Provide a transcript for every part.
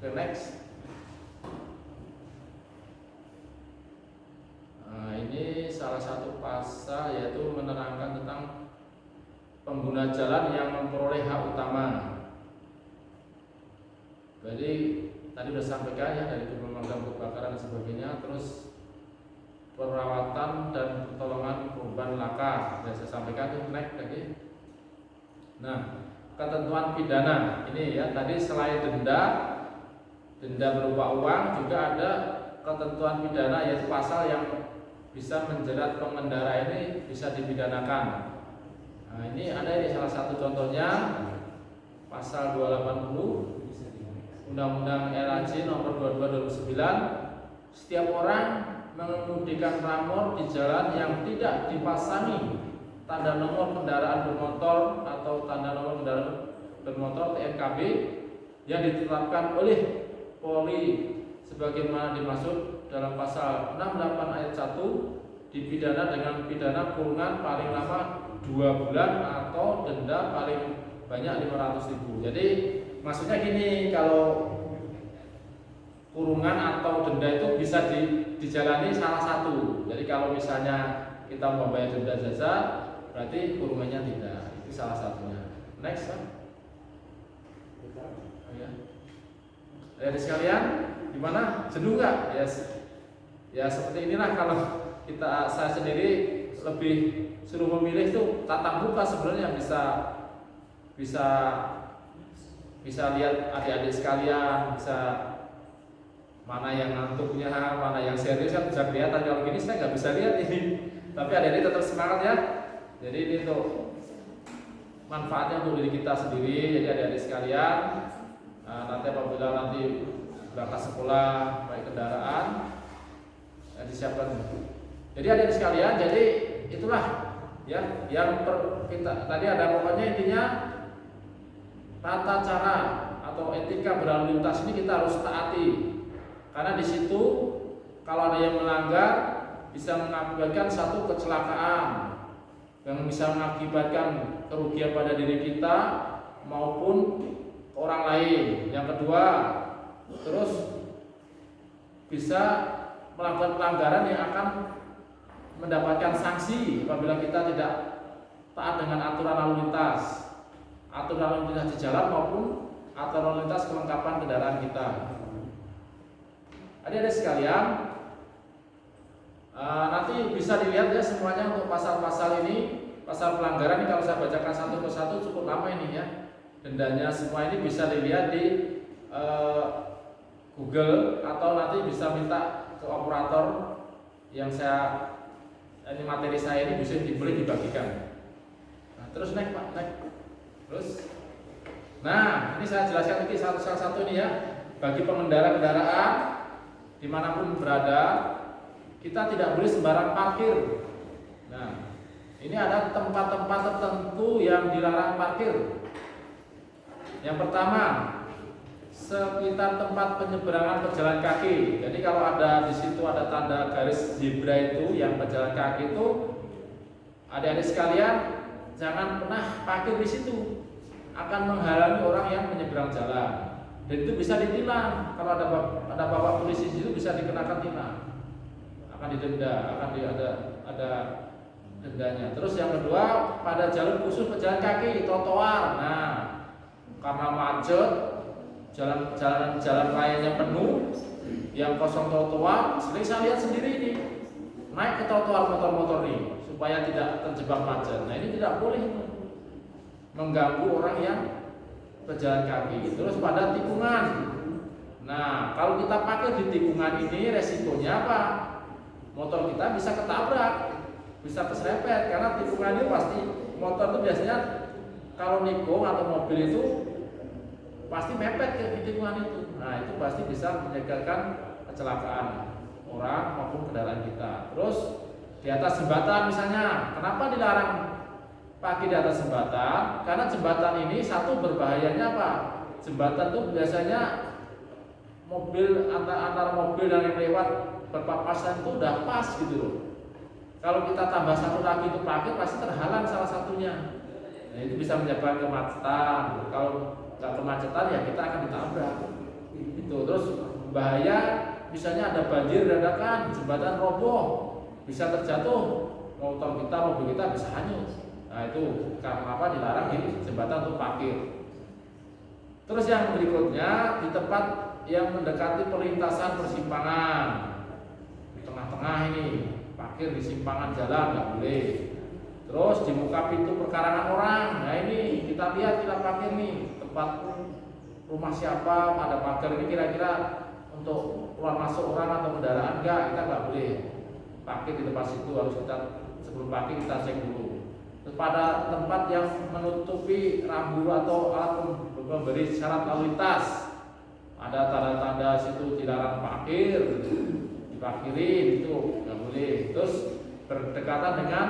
Oke, next. Nah, ini salah satu pasal yaitu menerangkan tentang pengguna jalan yang memperoleh hak utama. Jadi tadi sudah sampaikan ya dari pemadam kebakaran dan sebagainya, terus perawatan dan pertolongan korban laka sudah saya sampaikan itu next lagi. Nah, ketentuan pidana ini ya tadi selain denda berupa uang juga ada ketentuan pidana yaitu pasal yang bisa menjerat pengendara ini bisa dipidanakan. Nah, ini ada ini salah satu contohnya pasal 280 Undang-Undang RAJ nomor 22 2009. Setiap orang mengemudikan ramor di jalan yang tidak dipasangi tanda nomor kendaraan bermotor atau tanda nomor kendaraan bermotor TNKB yang ditetapkan oleh Polri sebagaimana dimaksud dalam pasal 68 ayat 1 dipidana dengan pidana kurungan paling lama 2 bulan atau denda paling banyak 500.000. Jadi maksudnya gini, kalau kurungan atau denda itu bisa dijalani salah satu. Jadi kalau misalnya kita membayar denda jasa, berarti kurungannya tidak. Itu salah satunya. Next, kan? Oh, ya. Dari sekalian, gimana? Jenuh nggak? Ya seperti inilah kalau saya sendiri lebih suruh memilih itu tatap muka sebenarnya bisa lihat adik-adik sekalian, bisa mana yang ngantuknya, mana yang serius kan bisa kelihatan. Kalau gini saya nggak bisa lihat ini, tapi adik-adik tetap semangat ya. Jadi ini untuk manfaatnya untuk diri kita sendiri. Jadi adik-adik sekalian, nanti apabila nanti berangkat sekolah baik kendaraan disiapkan. Jadi adik-adik sekalian, jadi itulah ya yang kita tadi ada pokoknya intinya tata cara atau etika berlalu lintas ini kita harus taati, karena di situ kalau ada yang melanggar bisa mengakibatkan satu kecelakaan yang bisa mengakibatkan kerugian pada diri kita maupun orang lain. Yang kedua, terus bisa melakukan pelanggaran yang akan mendapatkan sanksi apabila kita tidak taat dengan aturan lalu lintas. Aturan lalu lintas di jalan maupun aturan lalu lintas kelengkapan kendaraan kita. Adik-adik sekalian, nanti bisa dilihat ya semuanya untuk pasal-pasal ini, pasal pelanggaran ini kalau saya bacakan satu persatu cukup lama ini ya. Dendanya semua ini bisa dilihat di Google atau nanti bisa minta ke operator yang ini materi saya ini bisa boleh dibagikan. Nah, terus naik Pak, naik. Terus, nah ini saya jelaskan lagi salah satu ini ya, bagi pengendara kendaraan dimanapun berada, kita tidak boleh sembarang parkir. Nah, ini ada tempat-tempat tertentu yang dilarang parkir. Yang pertama, sekitar tempat penyeberangan pejalan kaki. Jadi kalau ada di situ ada tanda garis zebra itu yang pejalan kaki itu, adik-adik sekalian jangan pernah parkir di situ. Akan menghalangi orang yang menyeberang jalan. Dan itu bisa ditilang. Kalau ada bapak polisi di situ bisa dikenakan tilang. Akan didenda, ada dendanya. Terus yang kedua, pada jalur khusus pejalan kaki, trotoar. Nah, karena macet, jalan rayanya penuh, yang kosong trotoar, sering saya lihat sendiri ini naik ke trotoar motor-motor ini supaya tidak terjebak macet. Nah ini tidak boleh mengganggu orang yang berjalan kaki. Terus pada tikungan. Nah kalau kita pakai di tikungan ini resikonya apa? Motor kita bisa ketabrak, bisa keserempet karena tikungan ini pasti motor itu biasanya kalau nikung atau mobil itu pasti mepet ke tikungan itu. Nah itu pasti bisa menyebabkan kecelakaan orang maupun kendaraan kita. Terus di atas jembatan misalnya, kenapa dilarang parkir di atas jembatan? Karena jembatan ini satu berbahayanya apa? Jembatan itu biasanya mobil antara mobil dan yang lewat berpapasan itu udah pas gitu loh. Kalau kita tambah satu lagi itu parkir pasti terhalang salah satunya. Nah itu bisa menyebabkan kemacetan. Kalau nggak kemacetan ya kita akan ditabrak. Itu gitu. Terus bahaya, misalnya ada banjir dadakan, jembatan roboh, bisa terjatuh, motor kita, mobil kita bisa hanyut. Nah itu karena apa dilarang di jembatan untuk parkir. Terus yang berikutnya di tempat yang mendekati perlintasan persimpangan, di tengah-tengah ini parkir di simpangan jalan nggak boleh. Terus di muka pintu perkarangan orang, nah ini kita lihat kita parkir nih tempat rumah siapa, ada pagar ini kira-kira untuk keluar masuk orang atau kendaraan enggak, kita nggak boleh parkir di tempat situ, harus kita sebelum parkir kita cek dulu. Terus pada tempat yang menutupi rambu atau alat memberi syarat lalu lintas, ada tanda-tanda situ dilarang parkir, diparkirin itu nggak boleh. Terus berdekatan dengan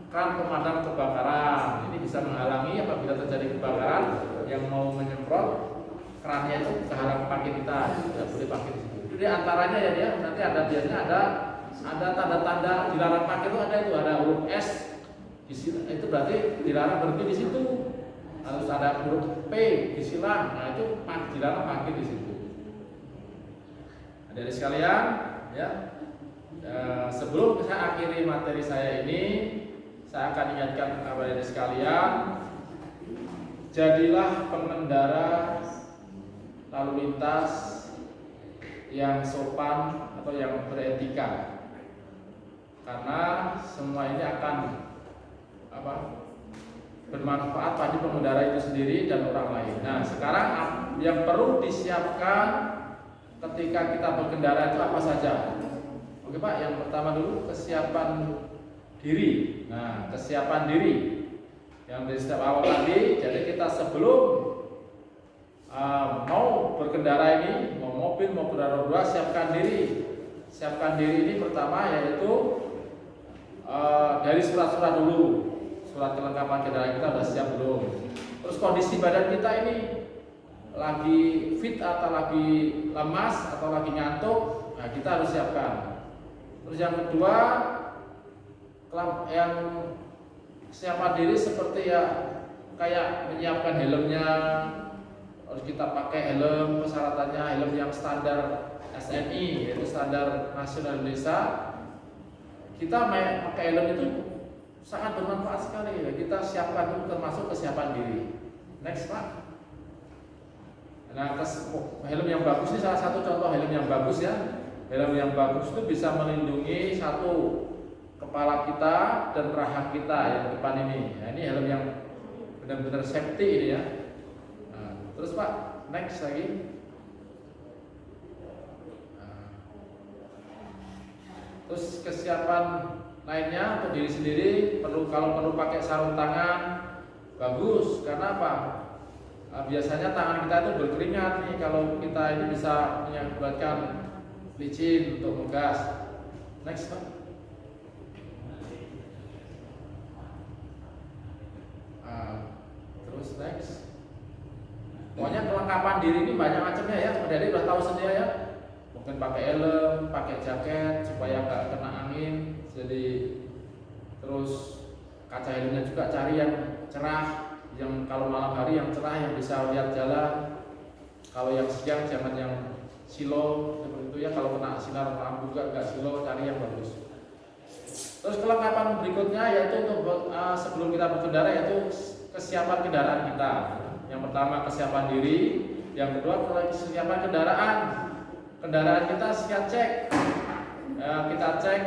kran pemadam kebakaran, ini bisa menghalangi apabila terjadi kebakaran yang mau menyemprot kerannya itu kehalang parkir kita, tidak boleh parkir di situ. Jadi antaranya ya dia nanti ada biasanya ada tanda-tanda dilarang parkir itu ada huruf S di situ, itu berarti dilarang berhenti di situ. Harus ada huruf P disilang, nah itu dilarang parkir di situ. Dari sekalian, ya sebelum saya akhiri materi saya ini, saya akan ingatkan kepada dari sekalian, jadilah pengendara lalu lintas yang sopan atau yang beretika, karena semua ini akan bermanfaat bagi pengendara itu sendiri dan orang lain. Nah, sekarang yang perlu disiapkan ketika kita berkendara itu apa saja? Oke Pak, yang pertama dulu kesiapan diri. Nah, kesiapan diri yang dari setiap awal tadi. Jadi kita sebelum mau berkendara ini, mau mobil mau kendaraan roda, siapkan diri. Siapkan diri ini pertama yaitu dari surat-surat dulu. Surat kelengkapan kendaraan kita sudah siap belum? Terus kondisi badan kita ini lagi fit atau lagi lemas atau lagi ngantuk, nah kita harus siapkan. Terus yang kedua, yang siapkan diri seperti ya kayak menyiapkan helmnya, harus kita pakai helm, persyaratannya helm yang standar SNI, yaitu standar nasional Indonesia. Kita pakai helm itu sangat bermanfaat sekali ya. Kita siapkan itu termasuk kesiapan diri. Next Pak. Nah, helm yang bagus ini salah satu contoh helm yang bagus ya. Helm yang bagus itu bisa melindungi satu kepala kita dan rahang kita yang depan ini. Nah, ini helm yang benar-benar safety ini ya. Nah, terus Pak, next lagi. Nah, terus kesiapan lainnya untuk diri sendiri kalau perlu pakai sarung tangan bagus, karena apa? Biasanya tangan kita itu berkeringat nih, kalau kita ini bisa mengakibatkan licin untuk ngegas. Next Pak. Terus next. Pokoknya kelengkapan diri ini banyak macamnya ya. Jadi udah tahu sendiri ya. Mungkin pakai helm, pakai jaket supaya nggak kena angin. Jadi terus kaca helmnya juga cari yang cerah, yang kalau malam hari yang cerah yang bisa lihat jalan. Kalau yang siang jangan yang silo seperti itu ya. Kalau kena sinar lampu juga nggak silo, cari yang bagus. Terus kelengkapan berikutnya yaitu untuk sebelum kita berkendara yaitu kesiapan kendaraan kita. Yang pertama kesiapan diri, yang kedua kesiapan kendaraan. Kendaraan kita siap cek. Kita cek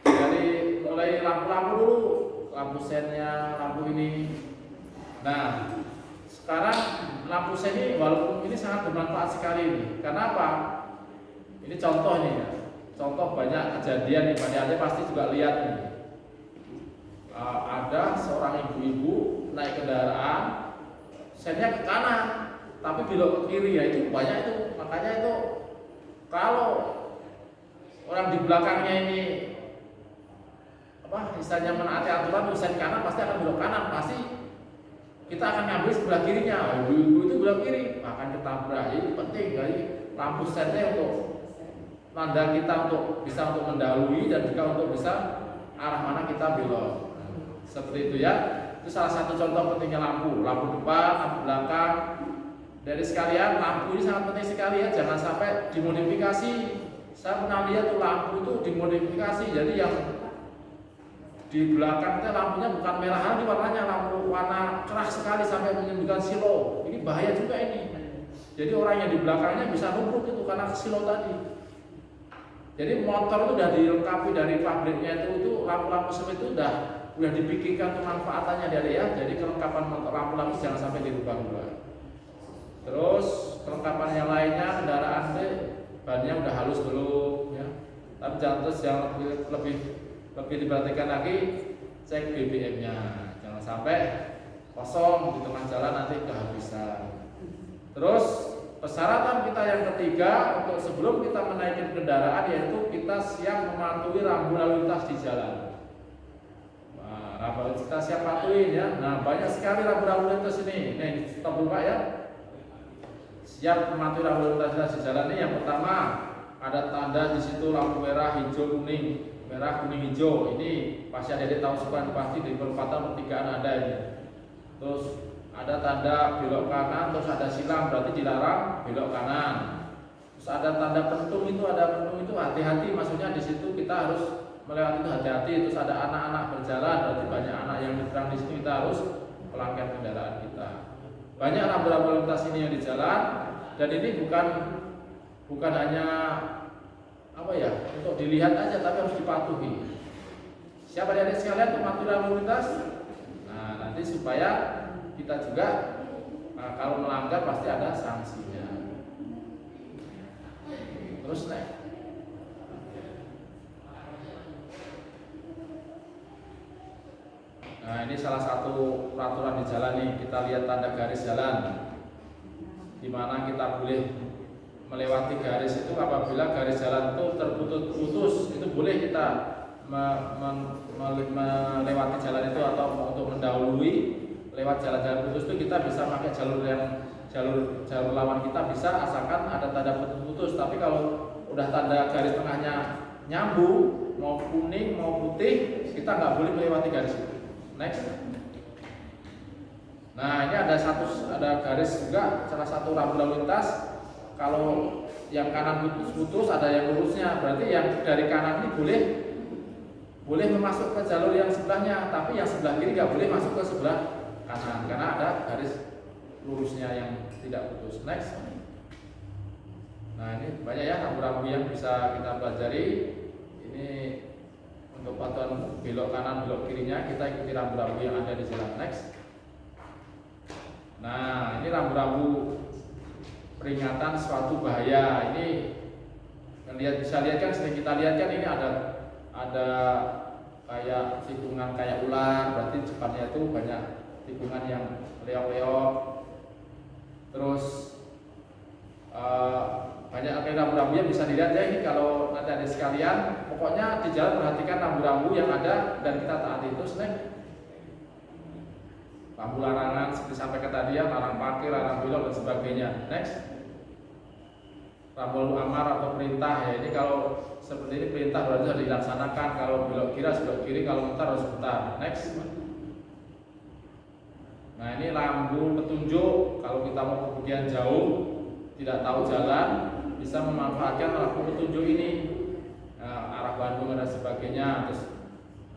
dari mulai lampu-lampu dulu, lampu sennya, lampu ini. Nah, sekarang lampu sen ini walaupun ini sangat bermanfaat sekali ini. Karena apa? Ini contoh nih ya. Contoh banyak kejadian nih, Pak Ade pasti juga lihat nih. Ada seorang ibu-ibu naik kendaraan, sennya ke kanan, tapi belok ke kiri, ya itu banyak itu. Makanya itu kalau orang di belakangnya ini misalnya menaati aturan sen kanan pasti akan belok kanan, pasti kita akan ngambil sebelah kirinya. Ibu-ibu itu belok kiri, akan ketabrak. Jadi penting dari lampu sennya untuk tanda kita untuk bisa untuk mendahului dan juga untuk bisa arah mana kita belok. Seperti itu ya. Itu salah satu contoh pentingnya lampu depan, lampu belakang dari sekalian, lampu ini sangat penting sekali ya, jangan sampai dimodifikasi. Saya pernah lihat tuh lampu itu dimodifikasi, jadi yang di belakang itu lampunya bukan merah lagi warnanya, lampu warna cerah sekali sampai menimbulkan silo. Ini bahaya juga ini. Jadi orang yang di belakangnya bisa nubruk itu karena silo tadi. Jadi motor itu sudah dilengkapi dari pabriknya itu lampu-lampu seperti itu udah dipikirkan pemanfaatannya dari ya. Jadi kelengkapan motor lampu-lampu jangan sampai dirubah-rubah. Terus kelengkapan yang lainnya kendaraan bannya udah halus belum ya. Tapi jangan terus yang lebih diperhatikan lagi cek BBM-nya. Jangan sampai kosong di tengah jalan nanti kehabisan. Terus persyaratan kita yang ketiga untuk sebelum kita menaiki kendaraan yaitu kita siap mematuhi rambu lalu lintas di jalan. Nah, rambu kita siap patuhin ya. Nah, banyak sekali rambu lintas ini. Nih, stop dulu Pak ya. Siap mematuhi rambu lintas di jalan ini. Yang pertama ada tanda di situ lampu merah, hijau, kuning, merah, kuning, hijau. Ini pasti ada tahu sukan pasti di perempatan pertigaan ada ini. Terus ada tanda belok kanan, terus ada silang berarti dilarang belok kanan. Terus ada tanda pentung itu hati-hati, maksudnya di situ kita harus melewati itu hati-hati. Terus ada anak-anak berjalan berarti banyak anak yang nyebrang di situ, kita harus pelankan kendaraan kita. Banyak rambu-rambu lintas ini yang di jalan dan ini bukan hanya untuk dilihat aja tapi harus dipatuhi. Siapa dari sekalian untuk mematuhi rambu lintas? Nah, nanti supaya kita juga kalau melanggar pasti ada sanksinya. Terus next. Nah, ini salah satu peraturan di jalan nih. Kita lihat tanda garis jalan, di mana kita boleh melewati garis itu apabila garis jalan itu terputus. Itu boleh kita melewati jalan itu atau untuk mendahului lewat jalan-jalan putus itu kita bisa pakai jalur lawan kita bisa asalkan ada tanda putus. Tapi kalau udah tanda garis tengahnya nyambung mau kuning mau putih kita nggak boleh melewati garis itu. Next. Nah ini ada garis juga salah satu rambu lalu lintas. Kalau yang kanan putus ada yang lurusnya, berarti yang dari kanan ini boleh masuk ke jalur yang sebelahnya, tapi yang sebelah kiri nggak boleh masuk ke sebelah kanan karena ada garis lurusnya yang tidak putus. Next. Nah ini banyak ya rambu-rambu yang bisa kita pelajari. Ini untuk patuhan belok kanan belok kirinya kita ikuti rambu-rambu yang ada di jalan. Next. Nah ini rambu-rambu peringatan suatu bahaya. Ini bisa lihat kan, sering kita lihat kan ini ada kayak tikungan kayak ular, berarti depannya itu banyak tikungan yang leok-leok. Terus banyak rambu-rambu yang bisa dilihat ya ini kalau nanti ada sekalian. Pokoknya di jalan perhatikan rambu-rambu yang ada dan kita taati. Terus lampu larangan seperti sampai ke tadi ya, larang parkir, larang belok dan sebagainya. Next. Rambu amar atau perintah ya, ini kalau seperti ini perintah berarti harus dilaksanakan. Kalau belok kiri harus belok kiri, kalau mutar harus mutar. Next. Nah ini lampu petunjuk, kalau kita mau kemudian jauh tidak tahu jalan bisa memanfaatkan lampu petunjuk ini. Nah, arah Bandung dan sebagainya. Terus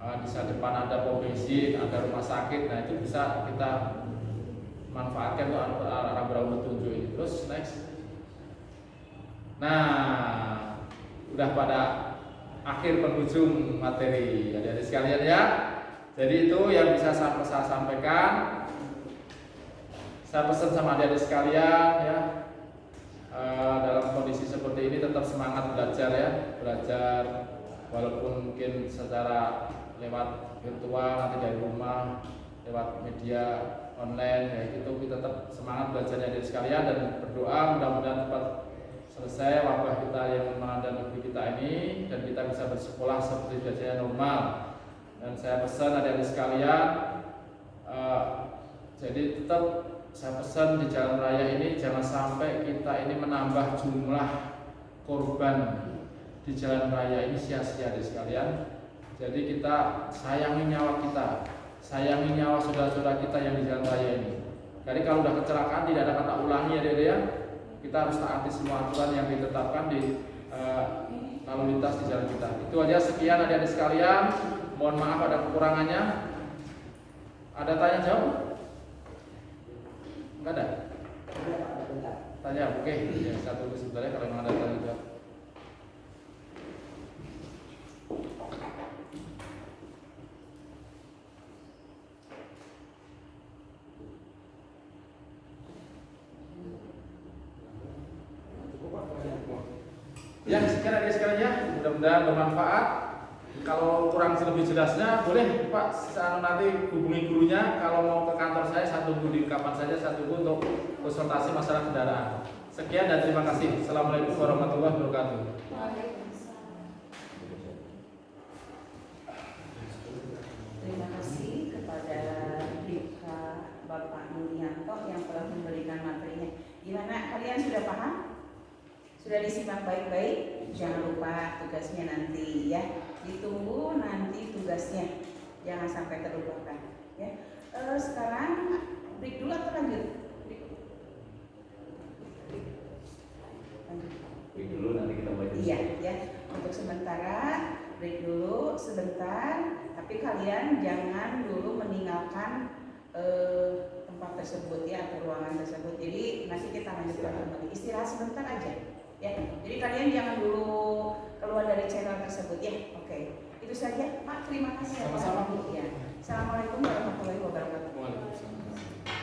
di depan ada pom bensin, ada rumah sakit. Nah itu bisa kita manfaatkan untuk rambu-rambu petunjuk ini. Terus next. Nah, udah pada akhir penghujung materi adik-adik sekalian ya. Jadi itu yang bisa saya sampaikan. Saya pesan sama adik-adik sekalian ya, dalam kondisi seperti ini tetap semangat belajar ya, belajar walaupun mungkin secara lewat virtual nanti dari rumah, lewat media online ya gitu, kita tetap semangat belajarnya adik sekalian dan berdoa mudah-mudahan cepat selesai wabah kita yang melanda negeri kita ini dan kita bisa bersekolah seperti biasanya normal. Dan saya pesan adik-adik sekalian, jadi tetap saya pesan di jalan raya ini jangan sampai kita ini menambah jumlah korban di jalan raya ini sia-sia adik sekalian. Jadi kita sayangi nyawa kita, sayangi nyawa saudara-saudara kita yang di jalan raya ini. Jadi kalau udah kecelakaan tidak ada kata ulangi ya dia. Kita harus taati semua aturan yang ditetapkan di lalu lintas di jalan kita. Itu aja, sekian adik-adik sekalian. Mohon maaf ada kekurangannya. Ada tanya jawab? Enggak ada? Tanya, oke. Ya, saya tunggu sebentar ya kalau memang ada tanya jawab. Ya, sekian adik sekalian ya, mudah-mudahan bermanfaat. Kalau kurang lebih jelasnya boleh Pak nanti hubungi gurunya. Kalau mau ke kantor saya tunggu di kapan saja, saya tunggu untuk konsultasi masalah kendaraan. Sekian dan terima kasih. Assalamualaikum warahmatullahi wabarakatuh. Terima kasih kepada Bapak Nurianto yang telah memberikan materinya. Gimana, kalian sudah paham? Sudah disimak baik-baik? Jangan lupa tugasnya nanti ya. Ditunggu nanti tugasnya. Jangan sampai terlupakan ya. Sekarang break dulu atau lanjut? Break dulu, nanti kita mulai. Iya ya. Untuk sementara break dulu sebentar. Tapi kalian jangan dulu meninggalkan tempat tersebut ya, atau ruangan tersebut. Jadi nanti kita lanjutkan kembali. Istirahat sebentar aja. Ya, jadi kalian jangan dulu keluar dari channel tersebut ya. Oke, itu saja Pak. Terima kasih. Sama-sama Bu. Ya. Assalamualaikum warahmatullahi wabarakatuh. Waalaikumsalam.